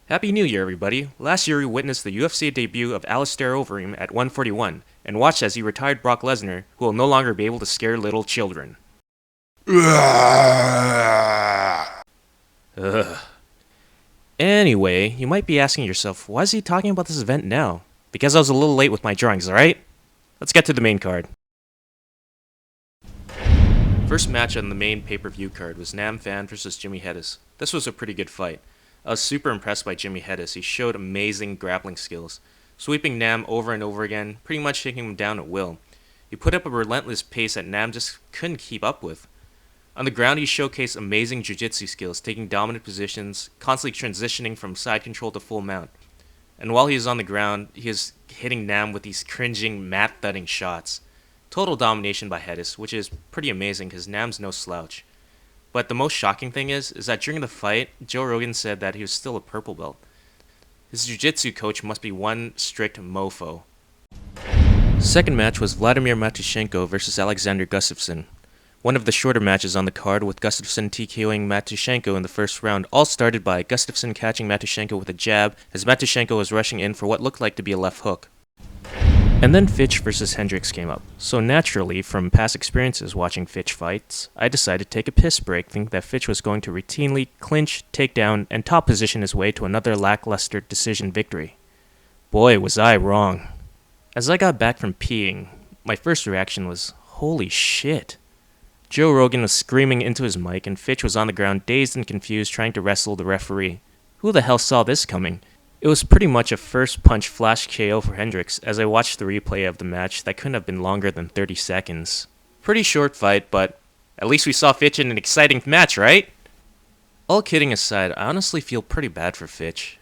Happy New Year, everybody. Last year we witnessed the UFC debut of Alistair Overeem at 141 and watched as he retired Brock Lesnar, who will no longer be able to scare little children. Ugh. Anyway, you might be asking yourself, why is he talking about this event now? Because I was a little late with my drawings, alright? Let's get to the main card. First match on the main pay-per-view card was Phan vs Jim Hettes. This was a pretty good fight. I was super impressed by Jim Hettes. He showed amazing grappling skills, sweeping Nam over and over again, pretty much taking him down at will. He put up a relentless pace that Nam just couldn't keep up with. On the ground, he showcased amazing jiu-jitsu skills, taking dominant positions, constantly transitioning from side control to full mount. And while he was on the ground, he was hitting Nam with these cringing, mat-thudding shots. Total domination by Hettes, which is pretty amazing because Nam's no slouch. But the most shocking thing is that during the fight, Joe Rogan said that he was still a purple belt. His jiu-jitsu coach must be one strict mofo. Second match was Vladimir Matyushenko versus Alexander Gustafsson. One of the shorter matches on the card, with Gustafsson TKOing Matyushenko in the first round, all started by Gustafsson catching Matyushenko with a jab as Matyushenko was rushing in for what looked like to be a left hook. And then Fitch versus Hendricks came up. So naturally, from past experiences watching Fitch fights, I decided to take a piss break, thinking that Fitch was going to routinely clinch, take down, and top position his way to another lackluster decision victory. Boy, was I wrong. As I got back from peeing, my first reaction was, holy shit. Joe Rogan was screaming into his mic, and Fitch was on the ground dazed and confused trying to wrestle the referee. Who the hell saw this coming? It was pretty much a first punch flash KO for Hendricks as I watched the replay of the match that couldn't have been longer than 30 seconds. Pretty short fight, but at least we saw Fitch in an exciting match, right? All kidding aside, I honestly feel pretty bad for Fitch.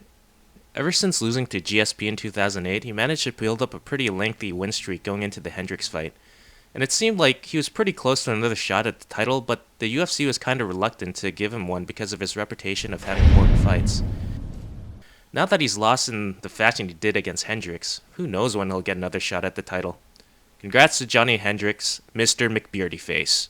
Ever since losing to GSP in 2008, he managed to build up a pretty lengthy win streak going into the Hendricks fight. And it seemed like he was pretty close to another shot at the title, but the UFC was kind of reluctant to give him one because of his reputation of having important fights. Now that he's lost in the fashion he did against Hendricks, who knows when he'll get another shot at the title. Congrats to Johny Hendricks, Mr. McBeardyface.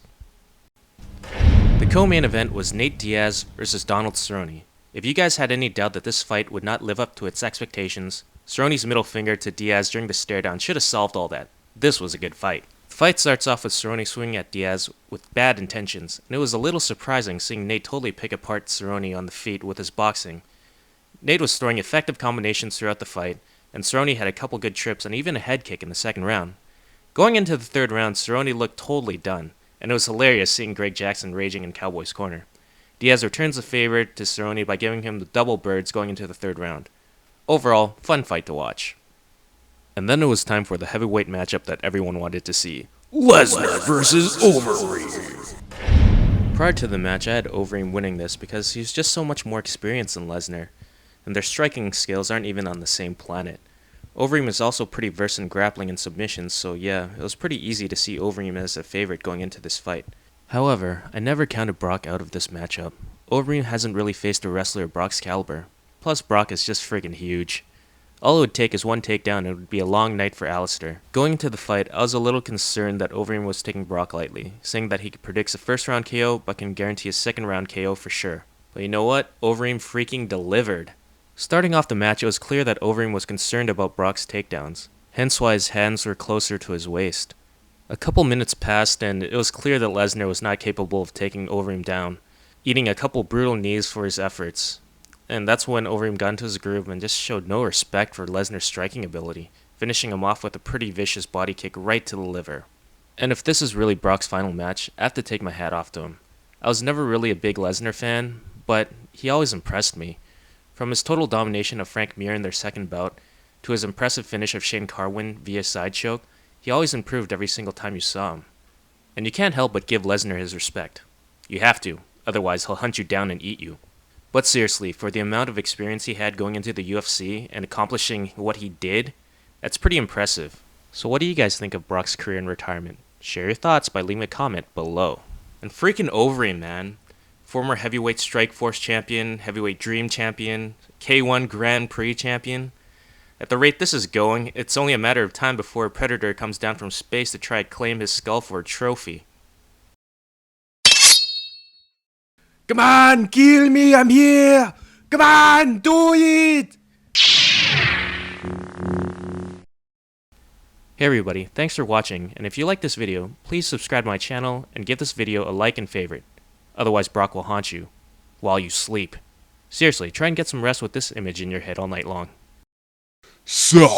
The co-main event was Nate Diaz versus Donald Cerrone. If you guys had any doubt that this fight would not live up to its expectations, Cerrone's middle finger to Diaz during the stare down should have solved all that. This was a good fight. The fight starts off with Cerrone swinging at Diaz with bad intentions, and it was a little surprising seeing Nate totally pick apart Cerrone on the feet with his boxing. Nate was throwing effective combinations throughout the fight, and Cerrone had a couple good trips and even a head kick in the second round. Going into the third round, Cerrone looked totally done, and it was hilarious seeing Greg Jackson raging in Cowboy's corner. Diaz returns the favor to Cerrone by giving him the double birds going into the third round. Overall, fun fight to watch. And then it was time for the heavyweight matchup that everyone wanted to see. Lesnar versus Overeem. Prior to the match, I had Overeem winning this because he's just so much more experienced than Lesnar, and their striking skills aren't even on the same planet. Overeem is also pretty versed in grappling and submissions, so yeah, it was pretty easy to see Overeem as a favorite going into this fight. However, I never counted Brock out of this matchup. Overeem hasn't really faced a wrestler of Brock's caliber. Plus, Brock is just friggin' huge. All it would take is one takedown and it would be a long night for Alistair. Going into the fight, I was a little concerned that Overeem was taking Brock lightly, saying that he predicts a first round KO but can guarantee a second round KO for sure. But you know what? Overeem freaking delivered. Starting off the match, it was clear that Overeem was concerned about Brock's takedowns, hence why his hands were closer to his waist. A couple minutes passed and it was clear that Lesnar was not capable of taking Overeem down, eating a couple brutal knees for his efforts. And that's when Overeem got into his groove and just showed no respect for Lesnar's striking ability, finishing him off with a pretty vicious body kick right to the liver. And if this is really Brock's final match, I have to take my hat off to him. I was never really a big Lesnar fan, but he always impressed me. From his total domination of Frank Mir in their second bout, to his impressive finish of Shane Carwin via side choke, he always improved every single time you saw him. And you can't help but give Lesnar his respect. You have to, otherwise he'll hunt you down and eat you. But seriously, for the amount of experience he had going into the UFC and accomplishing what he did, that's pretty impressive. So what do you guys think of Brock's career in retirement? Share your thoughts by leaving a comment below. And freaking Overeem, man. Former heavyweight Strikeforce champion, heavyweight Dream champion, K1 Grand Prix champion. At the rate this is going, it's only a matter of time before a predator comes down from space to try to claim his skull for a trophy. Come on, kill me, I'm here. Come on, do it. Hey everybody, thanks for watching, and if you like this video, please subscribe to my channel and give this video a like and favorite. Otherwise Brock will haunt you while you sleep. Seriously, try and get some rest with this image in your head all night long. Subscribe!